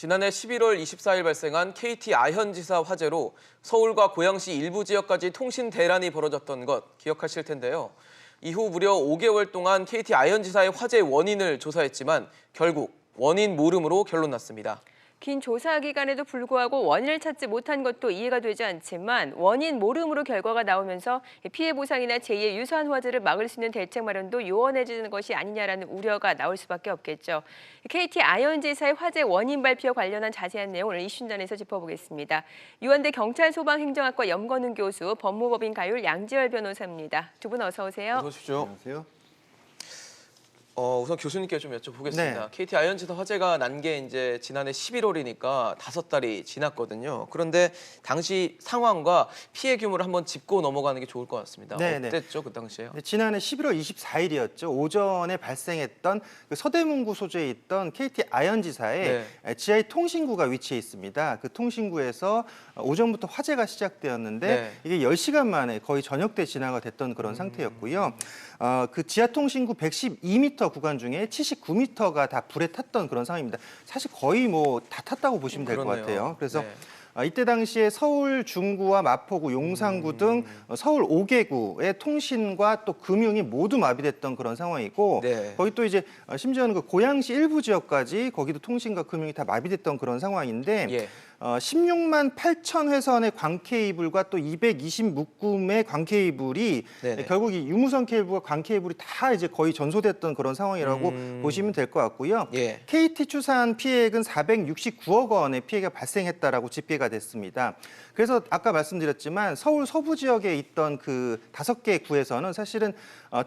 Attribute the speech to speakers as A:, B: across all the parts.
A: 지난해 11월 24일 발생한 KT 아현지사 화재로 서울과 고양시 일부 지역까지 통신 대란이 벌어졌던 것 기억하실 텐데요. 이후 무려 5개월 동안 KT 아현지사의 화재 원인을 조사했지만 결국 원인 모름으로 결론 났습니다.
B: 긴 조사 기간에도 불구하고 원인을 찾지 못한 것도 이해가 되지 않지만 원인 모름으로 결과가 나오면서 피해 보상이나 제2의 유사한 화재를 막을 수 있는 대책 마련도 요원해지는 것이 아니냐라는 우려가 나올 수밖에 없겠죠. KT 아현지사의 화재 원인 발표와 관련한 자세한 내용을 이슈단에서 짚어보겠습니다. 유한대 경찰소방행정학과 염건웅 교수, 법무법인 가율 양지열 변호사입니다. 두 분 어서 오세요.
A: 어서 오십시오.
C: 안녕하세요.
A: 우선 교수님께 좀 여쭤보겠습니다.
C: 네.
A: KT 아현지사 화재가 난 게 이제 지난해 11월이니까 5달이 지났거든요. 그런데 당시 상황과 피해 규모를 한번 짚고 넘어가는 게 좋을 것 같습니다.
C: 네네.
A: 어땠죠, 그 당시에요?
C: 지난해 11월 24일이었죠. 오전에 발생했던 그 서대문구 소재에 있던 KT 아현지사에 지하의 통신구가 위치해 있습니다. 그 통신구에서 오전부터 화재가 시작되었는데 이게 10시간 만에 거의 저녁 때 진화가 됐던 그런 상태였고요. 그 지하 통신구 112m 구간 중에 79m가 다 불에 탔던 그런 상황입니다. 사실 거의 뭐 다 탔다고 보시면 될 것 같아요. 그래서 이때 당시에 서울 중구와 마포구, 용산구 등 서울 5개구의 통신과 또 금융이 모두 마비됐던 그런 상황이고 거기 또 이제 심지어는 그 고양시 일부 지역까지 거기도 통신과 금융이 다 마비됐던 그런 상황인데 16만 8천 회선의 광 케이블과 또 220묶음의 광 케이블이 결국 이 유무선 케이블과 광 케이블이 다 이제 거의 전소됐던 그런 상황이라고 보시면 될 것 같고요. KT 추산 피해액은 469억 원의 피해가 발생했다라고 집계가 됐습니다. 그래서 아까 말씀드렸지만 서울 서부 지역에 있던 그 5개 구에서는 사실은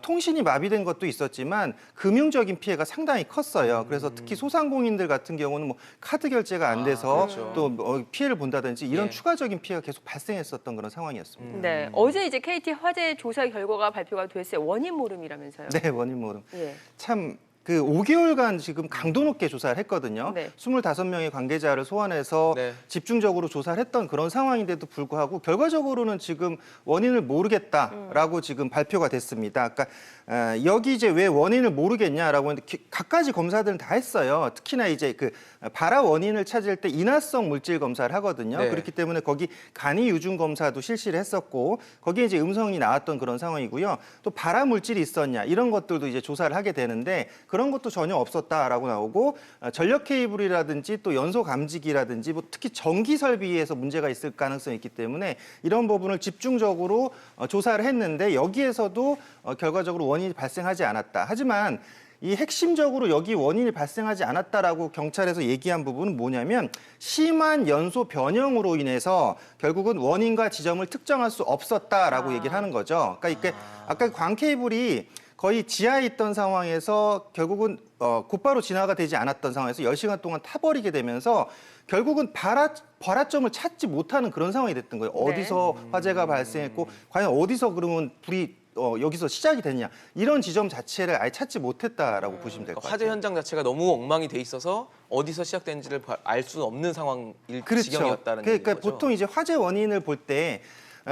C: 통신이 마비된 것도 있었지만 금융적인 피해가 상당히 컸어요. 그래서 특히 소상공인들 같은 경우는 뭐 카드 결제가 안 돼서 또 피해를 본다든지 이런 추가적인 피해가 계속 발생했었던 그런 상황이었습니다.
B: 네, 어제 이제 KT 화재 조사 결과가 발표가 됐어요. 원인 모름이라면서요?
C: 네, 원인 모름. 참 그 5개월간 지금 강도 높게 조사를 했거든요. 25명의 관계자를 소환해서 집중적으로 조사를 했던 그런 상황인데도 불구하고 결과적으로는 지금 원인을 모르겠다라고 지금 발표가 됐습니다. 그러니까 여기 이제 왜 원인을 모르겠냐라고 했는데 갖가지 검사들은 다 했어요. 특히나 이제 그 발화 원인을 찾을 때 인화성 물질 검사를 하거든요. 그렇기 때문에 거기 간이 유증 검사도 실시를 했었고 거기에 이제 음성이 나왔던 그런 상황이고요. 또 발화 물질이 있었냐 이런 것들도 이제 조사를 하게 되는데 그런 것도 전혀 없었다라고 나오고 전력 케이블이라든지 또 연소 감지기라든지 뭐 특히 전기 설비에서 문제가 있을 가능성이 있기 때문에 이런 부분을 집중적으로 조사를 했는데 여기에서도 결과적으로 원인이 발생하지 않았다. 하지만 이 핵심적으로 여기 원인이 발생하지 않았다라고 경찰에서 얘기한 부분은 뭐냐면 심한 연소 변형으로 인해서 결국은 원인과 지점을 특정할 수 없었다라고 얘기를 하는 거죠. 그러니까 이게 아까 광 케이블이 거의 지하에 있던 상황에서 결국은 곧바로 진화가 되지 않았던 상황에서 10시간 동안 타버리게 되면서 결국은 발화점을 찾지 못하는 그런 상황이 됐던 거예요. 어디서 화재가 발생했고 과연 어디서 그러면 불이 여기서 시작이 됐냐 이런 지점 자체를 아예 찾지 못했다라고 보시면 될 것 같아요.
A: 화재 현장 자체가 너무 엉망이 돼 있어서 어디서 시작된지를 알 수 없는 상황일 지경이었다는 얘기죠.
C: 그러니까 보통 이제 화재 원인을 볼 때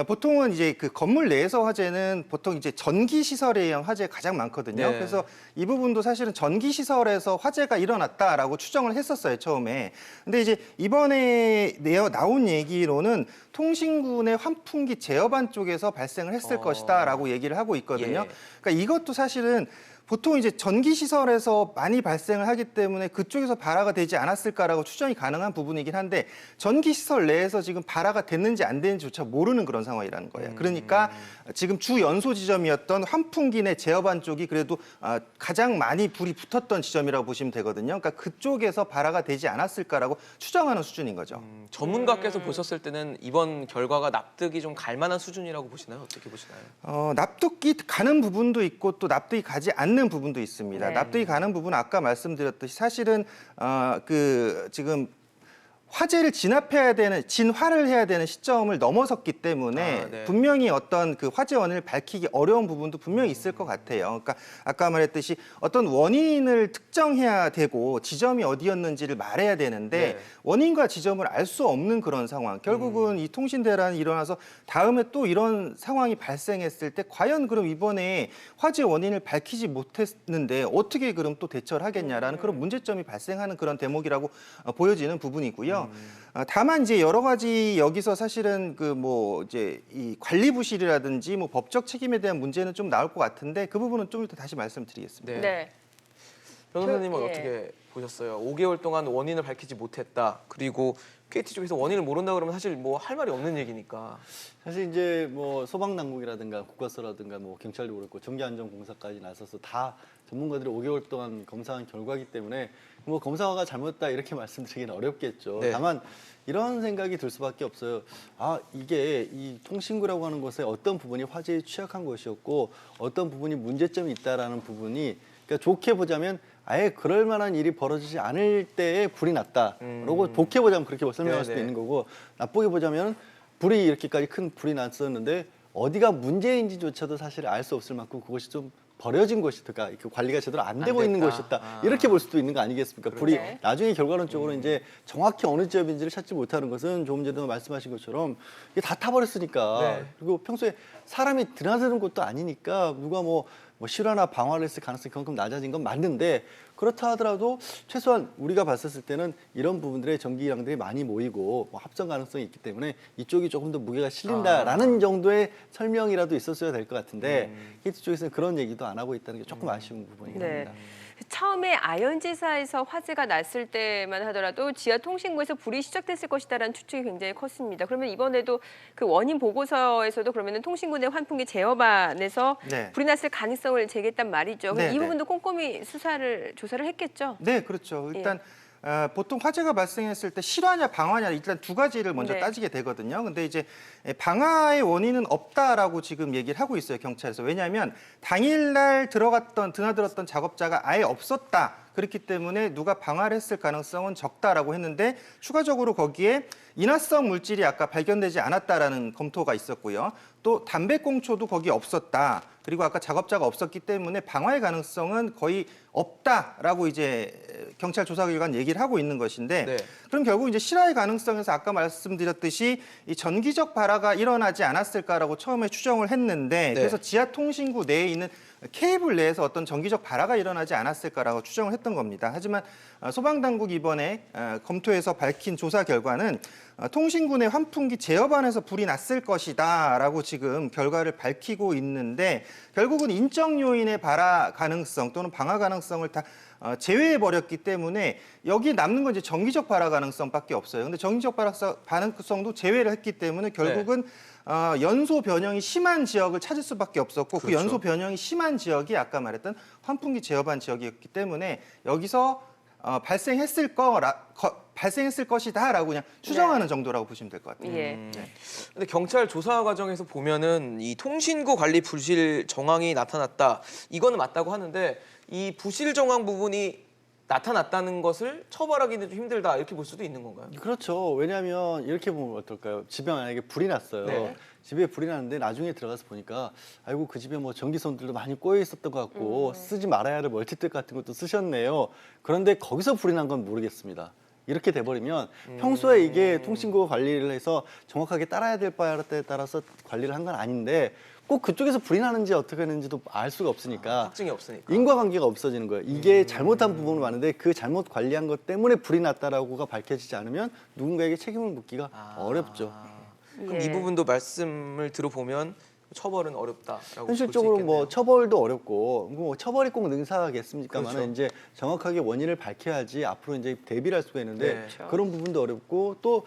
C: 보통은 이제 그 건물 내에서 화재는 보통 이제 전기 시설에 의한 화재가 가장 많거든요. 그래서 이 부분도 사실은 전기 시설에서 화재가 일어났다라고 추정을 했었어요, 처음에. 근데 이제 이번에 나온 얘기로는 통신군의 환풍기 제어반 쪽에서 발생을 했을 것이다라고 얘기를 하고 있거든요. 그러니까 이것도 사실은 보통 이제 전기 시설에서 많이 발생을 하기 때문에 그쪽에서 발화가 되지 않았을까라고 추정이 가능한 부분이긴 한데 전기 시설 내에서 지금 발화가 됐는지 안 됐는지조차 모르는 그런 상황이라는 거예요. 그러니까 지금 주 연소 지점이었던 환풍기 내 제어반 쪽이 그래도 가장 많이 불이 붙었던 지점이라고 보시면 되거든요. 그러니까 그쪽에서 발화가 되지 않았을까라고 추정하는 수준인 거죠.
A: 전문가께서 보셨을 때는 이번 결과가 납득이 좀 갈 만한 수준이라고 보시나요? 어떻게 보시나요?
C: 납득이 가는 부분도 있고 또 납득이 가지 않는 부분도 있습니다. 납득이 가는 부분은 아까 말씀드렸듯이 사실은 지금 화재를 진화를 해야 되는 시점을 넘어섰기 때문에
A: 네.
C: 분명히 어떤 그 화재 원인을 밝히기 어려운 부분도 분명히 있을 것 같아요. 그러니까 아까 말했듯이 어떤 원인을 특정해야 되고 지점이 어디였는지를 말해야 되는데
A: 네.
C: 원인과 지점을 알 수 없는 그런 상황. 결국은 이 통신 대란이 일어나서 다음에 또 이런 상황이 발생했을 때 과연 그럼 이번에 화재 원인을 밝히지 못했는데 어떻게 그럼 또 대처를 하겠냐라는 그런 문제점이 발생하는 그런 대목이라고 보여지는 부분이고요. 다만 이제 여러 가지 여기서 사실은 그 뭐 이제 이 관리 부실이라든지 뭐 법적 책임에 대한 문제는 좀 나올 것 같은데 그 부분은 좀 이따 다시 말씀드리겠습니다.
A: 네.
B: 네.
A: 변호사님은
B: 예.
A: 어떻게 보셨어요? 5개월 동안 원인을 밝히지 못했다. 그리고 KT 쪽에서 원인을 모른다 그러면 사실 뭐 할 말이 없는 얘기니까.
D: 사실 이제 뭐 소방당국이라든가 국가서라든가 뭐 경찰도 그렇고 전기안전공사까지 나서서 다 전문가들이 5개월 동안 검사한 결과이기 때문에 뭐 검사가 잘못했다 이렇게 말씀드리기는 어렵겠죠.
A: 네.
D: 다만 이런 생각이 들 수밖에 없어요. 아, 이게 이 통신구라고 하는 것의 어떤 부분이 화재에 취약한 것이었고 어떤 부분이 문제점이 있다라는 부분이 그러니까 좋게 보자면 아예 그럴 만한 일이 벌어지지 않을 때에 불이 났다. 그리고 좋게 보자면 그렇게 설명할 수도
A: 네네.
D: 있는 거고 나쁘게 보자면 불이 이렇게까지 큰 불이 났었는데 어디가 문제인지조차도 사실 알 수 없을 만큼 그것이 좀 버려진 것이다. 그러니까 관리가 제대로 안 되고 있는
A: 됐다.
D: 것이다. 이렇게 볼 수도 있는 거 아니겠습니까? 불이
B: 그러네.
D: 나중에 결과론적으로 이제 정확히 어느 지역인지를 찾지 못하는 것은 조금 전에 말씀하신 것처럼 이게 다 타버렸으니까
A: 네.
D: 그리고 평소에 사람이 드나드는 것도 아니니까 누가 뭐 실화나 방화를 했을 가능성이 그만큼 낮아진 건 맞는데 그렇다 하더라도 최소한 우리가 봤었을 때는 이런 부분들의 전기량들이 많이 모이고 뭐 합성 가능성이 있기 때문에 이쪽이 조금 더 무게가 실린다라는 정도의 설명이라도 있었어야 될 것 같은데 KT 쪽에서는 그런 얘기도 안 하고 있다는 게 조금 아쉬운 부분이긴
B: 네.
D: 합니다.
B: 처음에 아현지사에서 화재가 났을 때만 하더라도 지하 통신구에서 불이 시작됐을 것이다라는 추측이 굉장히 컸습니다. 그러면 이번에도 그 원인 보고서에서도 그러면은 통신구 내 환풍기 제어반에서
C: 네.
B: 불이 났을 가능성을 제기했단 말이죠. 그럼
C: 네,
B: 이
C: 네.
B: 부분도 꼼꼼히 조사를 했겠죠.
C: 네, 그렇죠. 일단 보통 화재가 발생했을 때 실화냐 방화냐 일단 두 가지를 먼저
B: 네.
C: 따지게 되거든요. 근데 이제 방화의 원인은 없다라고 지금 얘기를 하고 있어요, 경찰에서. 왜냐하면 당일날 드나들었던 작업자가 아예 없었다. 그렇기 때문에 누가 방화를 했을 가능성은 적다라고 했는데 추가적으로 거기에 인화성 물질이 아까 발견되지 않았다라는 검토가 있었고요. 또 담배꽁초도 거기 없었다. 그리고 아까 작업자가 없었기 때문에 방화의 가능성은 거의 없다라고 이제 경찰 조사 결과는 얘기를 하고 있는 것인데
A: 네.
C: 그럼 결국 이제 실화의 가능성에서 아까 말씀드렸듯이 이 전기적 발화가 일어나지 않았을까라고 처음에 추정을 했는데
A: 네.
C: 그래서 지하 통신구 내에 있는 케이블 내에서 어떤 전기적 발화가 일어나지 않았을까라고 추정을 했던 겁니다. 하지만 소방당국이 이번에 검토해서 밝힌 조사 결과는 통신구 내 환풍기 제어반에서 불이 났을 것이다라고 지금 결과를 밝히고 있는데 결국은 인적 요인의 발화 가능성 또는 방화 가능성을 다 제외해 버렸기 때문에 여기 남는 건 이제 전기적 발화 가능성밖에 없어요. 근데 전기적 발화 가능성도 제외를 했기 때문에 결국은 연소 변형이 심한 지역을 찾을 수밖에 없었고 그
A: 그렇죠.
C: 연소 변형이 심한 지역이 아까 말했던 환풍기 제어반 지역이었기 때문에 여기서 발생했을 것이다라고 그냥 추정하는 정도라고 보시면 될 것 같아요.
B: 예.
A: 근데 경찰 조사 과정에서 보면은 이 통신구 관리 부실 정황이 나타났다. 이거는 맞다고 하는데 이 부실 정황 부분이 나타났다는 것을 처벌하기는 좀 힘들다 이렇게 볼 수도 있는 건가요?
D: 그렇죠. 왜냐하면 이렇게 보면 어떨까요? 집에 만약에 불이 났어요.
A: 네.
D: 집에 불이 났는데 나중에 들어가서 보니까 아이고 그 집에 뭐 전기선들도 많이 꼬여 있었던 것 같고 쓰지 말아야 할 멀티탭 같은 것도 쓰셨네요. 그런데 거기서 불이 난 건 모르겠습니다. 이렇게 돼버리면 평소에 이게 통신구 관리를 해서 정확하게 따라야 될 바에 따라서 관리를 한 건 아닌데 꼭 그쪽에서 불이 나는지 어떻게 하는지도 알 수가 없으니까
A: 특징이 없으니까.
D: 인과관계가 없어지는 거예요. 이게 잘못한 부분은 많은데 그 잘못 관리한 것 때문에 불이 났다라고가 밝혀지지 않으면 누군가에게 책임을 묻기가 어렵죠.
A: 그럼
B: 예.
A: 이 부분도 말씀을 들어보면 처벌은 어렵다라고
D: 현실적으로
A: 볼수
D: 뭐
A: 있겠네요.
D: 처벌도 어렵고 뭐 처벌이 꼭 능사하겠습니까만은
A: 그렇죠.
D: 이제 정확하게 원인을 밝혀야지 앞으로 이제 대비를 할 수가 있는데
A: 네.
B: 그렇죠.
D: 그런 부분도 어렵고 또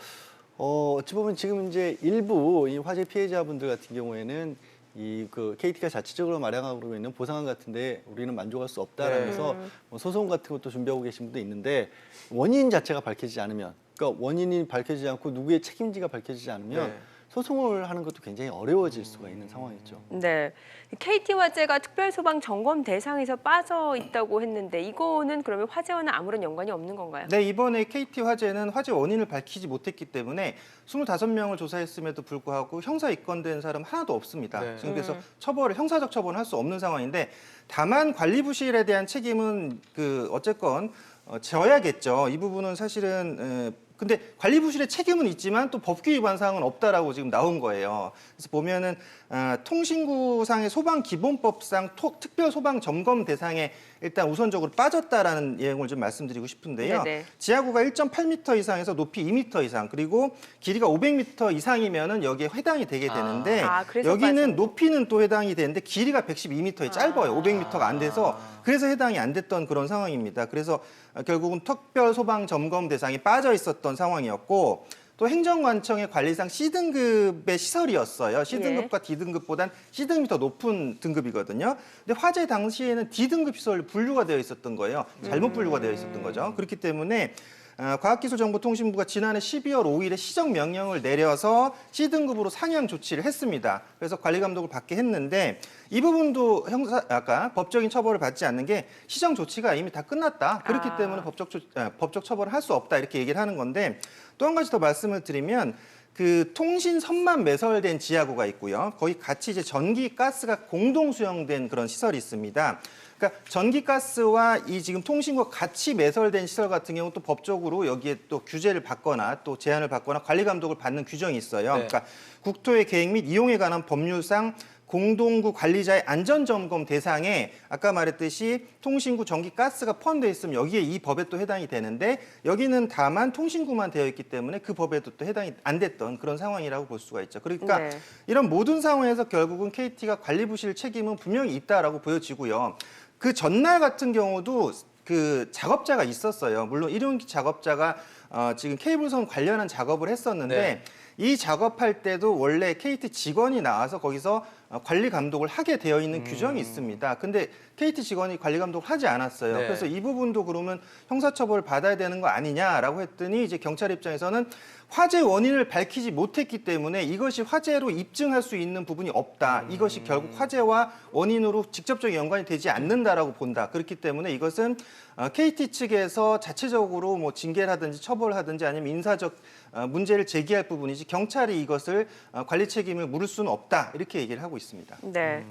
D: 어찌 보면 지금 이제 일부 이 화재 피해자분들 같은 경우에는 이 그 KT가 자체적으로 마련하고 있는 보상안 같은데 우리는 만족할 수 없다라면서 뭐 소송 같은 것도 준비하고 계신 분도 있는데 원인 자체가 밝혀지지 않으면 그러니까 원인이 밝혀지지 않고 누구의 책임지가 밝혀지지 않으면
A: 네.
D: 소송을 하는 것도 굉장히 어려워질 수가 있는 상황이죠.
B: 네, KT 화재가 특별소방 점검 대상에서 빠져 있다고 했는데 이거는 그러면 화재와는 아무런 연관이 없는 건가요?
C: 네, 이번에 KT 화재는 화재 원인을 밝히지 못했기 때문에 25명을 조사했음에도 불구하고 형사 입건된 사람 하나도 없습니다.
A: 네.
C: 지금 그래서 형사적 처벌을 할 수 없는 상황인데 다만 관리 부실에 대한 책임은 어쨌건 져야겠죠. 이 부분은 사실은 근데 관리 부실의 책임은 있지만 또 법규 위반 사항은 없다라고 지금 나온 거예요. 그래서 보면은 통신구상의 소방기본법상 특별 소방 점검 대상에 일단 우선적으로 빠졌다라는 내용을 좀 말씀드리고 싶은데요.
B: 네네.
C: 지하구가 1.8m 이상에서 높이 2m 이상 그리고 길이가 500m 이상이면은 여기에 해당이 되게 되는데
B: 그래서
C: 여기는
B: 빠진
C: 높이는 또 해당이 되는데 길이가 112m에 짧아요. 500m가 안 돼서 그래서 해당이 안 됐던 그런 상황입니다. 그래서 결국은 특별 소방 점검 대상이 빠져 있었던 상황이었고 또 행정관청의 관리상 C등급의 시설이었어요. C등급과 D등급보단 C등급이 더 높은 등급이거든요. 근데 화재 당시에는 D등급 시설로 분류가 되어 있었던 거예요. 잘못 분류가 되어 있었던 거죠. 그렇기 때문에 과학기술정보통신부가 지난해 12월 5일에 시정명령을 내려서 C등급으로 상향 조치를 했습니다. 그래서 관리감독을 받게 했는데 이 부분도 아까 법적인 처벌을 받지 않는 게 시정 조치가 이미 다 끝났다. 그렇기 때문에 법적 처벌을 할 수 없다 이렇게 얘기를 하는 건데 또 한 가지 더 말씀을 드리면 통신선만 매설된 지하구가 있고요. 거기 같이 이제 전기, 가스가 공동 수용된 그런 시설이 있습니다. 그러니까 전기, 가스와 이 지금 통신과 같이 매설된 시설 같은 경우 또 법적으로 여기에 또 규제를 받거나 또 제한을 받거나 관리 감독을 받는 규정이 있어요.
A: 네.
C: 그러니까 국토의 계획 및 이용에 관한 법률상 공동구 관리자의 안전점검 대상에 아까 말했듯이 통신구, 전기, 가스가 포함되어 있으면 여기에 이 법에 또 해당이 되는데 여기는 다만 통신구만 되어 있기 때문에 그 법에도 또 해당이 안 됐던 그런 상황이라고 볼 수가 있죠. 그러니까
B: 네.
C: 이런 모든 상황에서 결국은 KT가 관리 부실 책임은 분명히 있다라고 보여지고요. 그 전날 같은 경우도 작업자가 있었어요. 물론 일용기 작업자가 지금 케이블선 관련한 작업을 했었는데
A: 네.
C: 이 작업할 때도 원래 KT 직원이 나와서 거기서 관리 감독을 하게 되어 있는 규정이 있습니다. 근데 KT 직원이 관리 감독을 하지 않았어요.
A: 네.
C: 그래서 이 부분도 그러면 형사처벌을 받아야 되는 거 아니냐라고 했더니 이제 경찰 입장에서는 화재 원인을 밝히지 못했기 때문에 이것이 화재로 입증할 수 있는 부분이 없다. 이것이 결국 화재와 원인으로 직접적인 연관이 되지 않는다라고 본다. 그렇기 때문에 이것은 KT 측에서 자체적으로 뭐 징계라든지 처벌하든지 아니면 인사적 문제를 제기할 부분이지 경찰이 이것을 관리 책임을 물을 수는 없다. 이렇게 얘기를 하고 있습니다.
B: 네.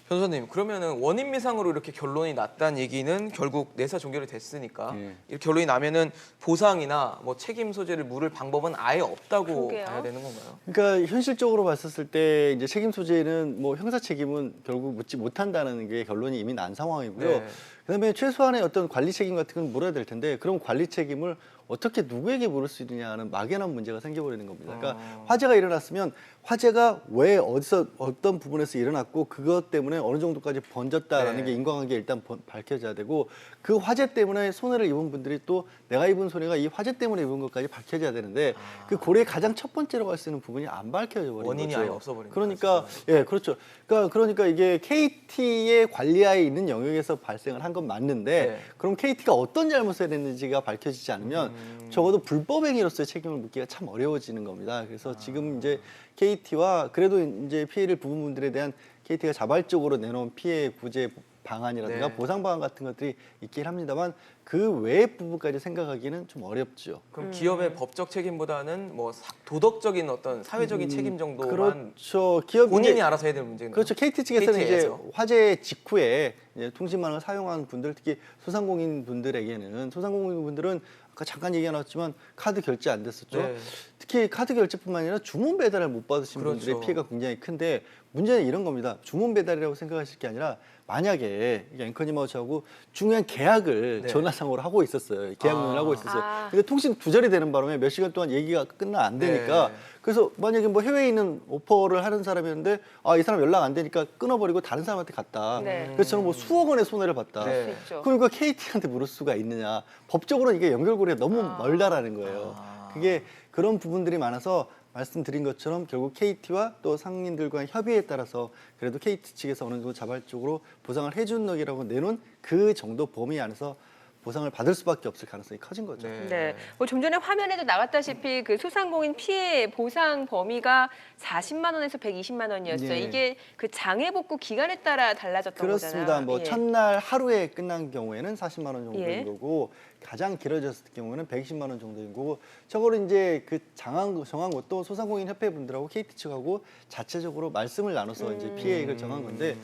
A: 변호사님, 그러면은 원인 미상으로 이렇게 결론이 났다는 얘기는 결국 내사 종결이 됐으니까 이렇게 결론이 나면은 보상이나 뭐 책임 소재를 물을 방법은 아예 없다고
B: 그러게요.
A: 봐야 되는 건가요?
D: 그러니까 현실적으로 봤었을 때 이제 책임 소재는 뭐 형사 책임은 결국 묻지 못한다는 게 결론이 이미 난 상황이고요.
A: 네.
D: 그다음에 최소한의 어떤 관리 책임 같은 건 물어야 될 텐데 그럼 관리 책임을 어떻게 누구에게 물을 수 있느냐는 막연한 문제가 생겨버리는 겁니다. 그러니까 화재가 일어났으면 화재가 왜 어디서 어떤 부분에서 일어났고 그것 때문에 어느 정도까지 번졌다라는
A: 네.
D: 게 인과관계 일단 밝혀져야 되고 그 화재 때문에 손해를 입은 분들이 또 내가 입은 손해가 이 화재 때문에 입은 것까지 밝혀져야 되는데 그 고려의 가장 첫 번째로 할 수 있는 부분이 안 밝혀져 버린
A: 원인이
D: 거죠.
A: 아예 없어버린
D: 그러니까 예, 그렇죠. 그러니까 이게 KT의 관리하에 있는 영역에서 발생을 한 건 맞는데
A: 네.
D: 그럼 KT가 어떤 잘못을 했는지가 밝혀지지 않으면 적어도 불법 행위로서의 책임을 묻기가 참 어려워지는 겁니다. 그래서 지금 이제 KT와 그래도 이제 피해를 입은 분들에 대한 KT가 자발적으로 내놓은 피해 구제 방안이라든가
A: 네.
D: 보상 방안 같은 것들이 있긴 합니다만 그 외의 부분까지 생각하기는 좀 어렵죠.
A: 그럼 기업의 법적 책임보다는 뭐 도덕적인 어떤 사회적인 책임 정도만
D: 그렇죠. 기업
A: 본인이
D: 이제
A: 알아서 해야 되는 문제인가요?
D: 그렇죠. KT 측에서는 이제
A: KT에서.
D: 화재 직후에 이제 통신망을 사용한 분들, 특히 소상공인 분들에게는 소상공인 분들은 아까 잠깐 얘기 나왔지만 카드 결제 안 됐었죠.
A: 네.
D: 특히 카드 결제뿐만 아니라 주문 배달을 못 받으신
A: 그렇죠.
D: 분들의 피해가 굉장히 큰데 문제는 이런 겁니다. 주문 배달이라고 생각하실 게 아니라 만약에 앵커님하고 저하고 중요한 계약을
A: 네.
D: 전화상으로 하고 있었어요. 계약문을 하고 있었어요.
B: 아.
D: 근데 통신 두절이 되는 바람에 몇 시간 동안 얘기가 끝나 안 되니까
A: 네.
D: 그래서 만약에 뭐 해외에 있는 오퍼를 하는 사람이었는데 이 사람 연락 안 되니까 끊어버리고 다른 사람한테 갔다.
B: 네.
D: 그래서 저는 뭐 수억 원의 손해를 봤다.
A: 네.
B: 수 있죠.
D: 그러니까 KT한테 물을 수가 있느냐. 법적으로 이게 연결고리가 너무 멀다라는 거예요. 그게 그런 부분들이 많아서 말씀드린 것처럼 결국 KT와 또 상인들과의 협의에 따라서 그래도 KT 측에서 어느 정도 자발적으로 보상을 해준 넉이라고 내놓은 그 정도 범위 안에서 보상을 받을 수밖에 없을 가능성이 커진 거죠.
B: 네. 뭐 좀 전에 화면에도 나갔다시피 그 소상공인 피해 보상 범위가 40만 원에서 120만 원이었어요.
D: 예.
B: 이게 그 장애 복구 기간에 따라 달라졌던
D: 그렇습니다.
B: 거잖아요.
D: 뭐
B: 예.
D: 첫날 하루에 끝난 경우에는 40만 원 정도인
B: 예.
D: 거고 가장 길어졌을 경우는 120만 원 정도인 거고 저거를 이제 그 정한 것도 소상공인 협회 분들하고 KT 측하고 자체적으로 말씀을 나눠서 이제 피해액을 정한 건데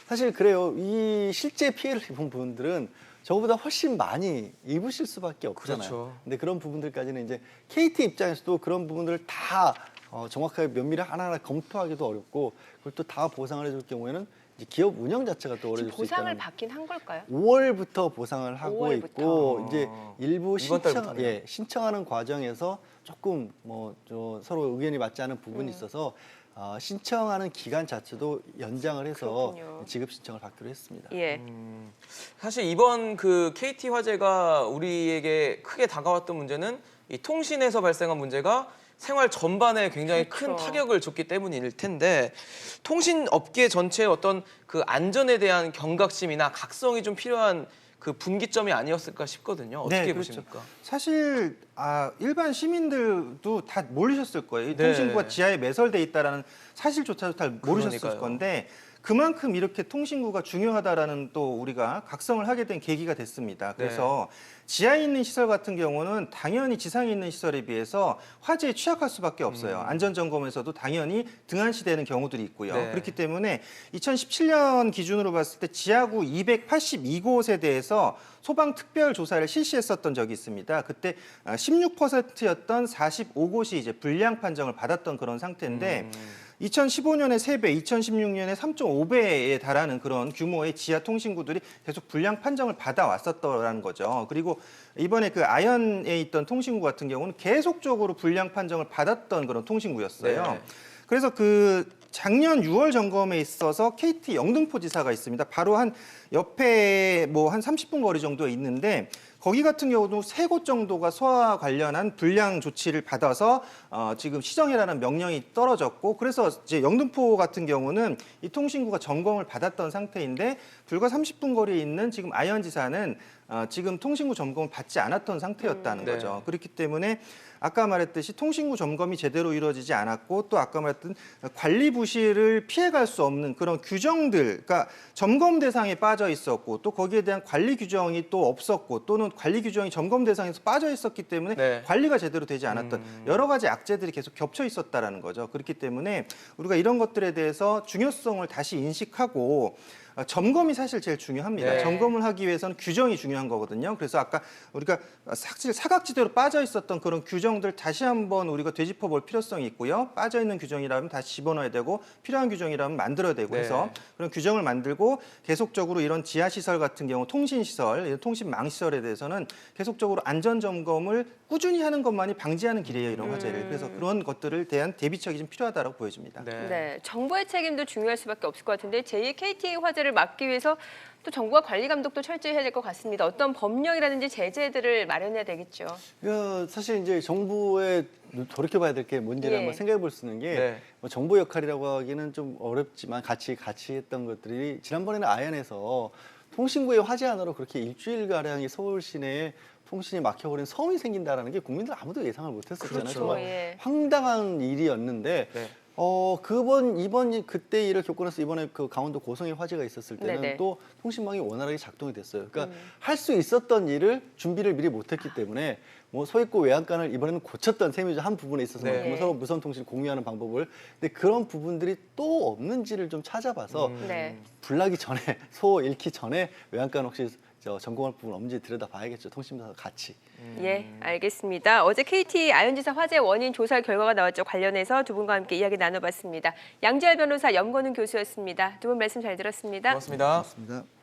D: 사실 그래요. 이 실제 피해를 입은 분들은 저보다 훨씬 많이 입으실 수밖에 없잖아요.
A: 그렇죠.
D: 근데 그런 부분들까지는 이제 KT 입장에서도 그런 부분들을 다 정확하게 면밀히 하나하나 검토하기도 어렵고 그걸 또 다 보상을 해줄 경우에는 이제 기업 운영 자체가 또 어려질 수 있다는.
B: 보상을 받긴 한 걸까요?
D: 5월부터 보상을 하고
B: 5월부터.
D: 있고 이제 일부
A: 이번 달부터네요.
D: 신청하는 과정에서 조금 서로 의견이 맞지 않은 부분이 있어서 신청하는 기간 자체도 연장을 해서
B: 그렇군요.
D: 지급 신청을 받기로 했습니다.
B: 예.
A: 사실 이번 그 KT 화재가 우리에게 크게 다가왔던 문제는 이 통신에서 발생한 문제가 생활 전반에 굉장히 큰
B: 그렇죠.
A: 타격을 줬기 때문일 텐데 통신 업계 전체의 어떤 그 안전에 대한 경각심이나 각성이 좀 필요한 그 분기점이 아니었을까 싶거든요. 어떻게
C: 네,
A: 보십니까?
C: 그렇죠. 사실 일반 시민들도 다 모르셨을 거예요. 이
A: 네.
C: 통신부가 지하에 매설돼 있다라는 사실조차도 잘 모르셨을
A: 그러니까요.
C: 건데 그만큼 이렇게 통신구가 중요하다라는 또 우리가 각성을 하게 된 계기가 됐습니다. 그래서 지하에 있는 시설 같은 경우는 당연히 지상에 있는 시설에 비해서 화재에 취약할 수밖에 없어요. 안전점검에서도 당연히 등한시되는 경우들이 있고요.
A: 네.
C: 그렇기 때문에 2017년 기준으로 봤을 때 지하구 282곳에 대해서 소방 특별 조사를 실시했었던 적이 있습니다. 그때 16%였던 45곳이 이제 불량 판정을 받았던 그런 상태인데 2015년에 3배, 2016년에 3.5배에 달하는 그런 규모의 지하 통신구들이 계속 불량 판정을 받아왔었더라는 거죠. 그리고 이번에 그 아현에 있던 통신구 같은 경우는 계속적으로 불량 판정을 받았던 그런 통신구였어요.
A: 네.
C: 그래서 그 작년 6월 점검에 있어서 KT 영등포 지사가 있습니다. 바로 한 옆에 뭐 한 30분 거리 정도에 있는데 거기 같은 경우도 3곳 정도가 소와 관련한 불량 조치를 받아서 지금 시정해라는 명령이 떨어졌고 그래서 이제 영등포 같은 경우는 이 통신구가 점검을 받았던 상태인데 불과 30분 거리에 있는 지금 아현 지사는 지금 통신구 점검을 받지 않았던 상태였다는 거죠. 그렇기 때문에 아까 말했듯이 통신구 점검이 제대로 이루어지지 않았고 또 아까 말했던 관리 부실을 피해갈 수 없는 그런 규정들, 그러니까 점검 대상에 빠져 있었고 또 거기에 대한 관리 규정이 또 없었고 또는 관리 규정이 점검 대상에서 빠져 있었기 때문에 관리가 제대로 되지 않았던 여러 가지 악재들이 계속 겹쳐 있었다라는 거죠. 그렇기 때문에 우리가 이런 것들에 대해서 중요성을 다시 인식하고 점검이 사실 제일 중요합니다.
A: 네.
C: 점검을 하기 위해서는 규정이 중요한 거거든요. 그래서 아까 우리가 사실 사각지대로 빠져 있었던 그런 규정들 다시 한번 우리가 되짚어 볼 필요성이 있고요. 빠져 있는 규정이라면 다시 집어넣어야 되고 필요한 규정이라면 만들어야 되고 해서 그런 규정을 만들고 계속적으로 이런 지하시설 같은 경우 통신시설, 통신망시설에 대해서는 계속적으로 안전점검을 꾸준히 하는 것만이 방지하는 길이에요. 이런 화재를. 그래서 그런 것들을 대한 대비책이 좀 필요하다고 보여집니다.
B: 네, 정부의 책임도 중요할 수밖에 없을 것 같은데 제2 KT 화재를 막기 위해서 또 정부가 관리 감독도 철저히 해야 될 것 같습니다. 어떤 법령이라든지 제재들을 마련해야 되겠죠.
D: 사실 이제 정부의 돌이켜봐야 될 게 뭔지를 한번 생각해 볼 수 있는 게 뭐 정부 역할이라고 하기는 좀 어렵지만 같이 했던 것들이 지난번에는 아현에서 통신구의 화재 하나로 그렇게 일주일가량이 서울 시내에 통신이 막혀버린 섬이 생긴다라는 게 국민들 아무도 예상을 못했었잖아요.
A: 그렇죠.
D: 정말 황당한 일이었는데 그때 일을 겪고 나서 이번에 그 강원도 고성에 화재가 있었을 때는 또 통신망이 원활하게 작동이 됐어요. 그러니까 할 수 있었던 일을 준비를 미리 못했기 때문에 뭐 소액고 외양간을 이번에는 고쳤던 셈이죠. 한 부분에 있어서 서로 무선 통신을 공유하는 방법을. 근데 그런 부분들이 또 없는지를 좀 찾아봐서 불나기 전에 소 잃기 전에 외양간 혹시 점검할 부분 없는지 들여다봐야겠죠. 통신사와 같이.
B: 예, 알겠습니다. 어제 KT 아현지사 화재 원인 조사 결과가 나왔죠. 관련해서 두 분과 함께 이야기 나눠봤습니다. 양지열 변호사, 염건웅 교수였습니다. 두 분 말씀 잘 들었습니다.
A: 고맙습니다.
D: 고맙습니다.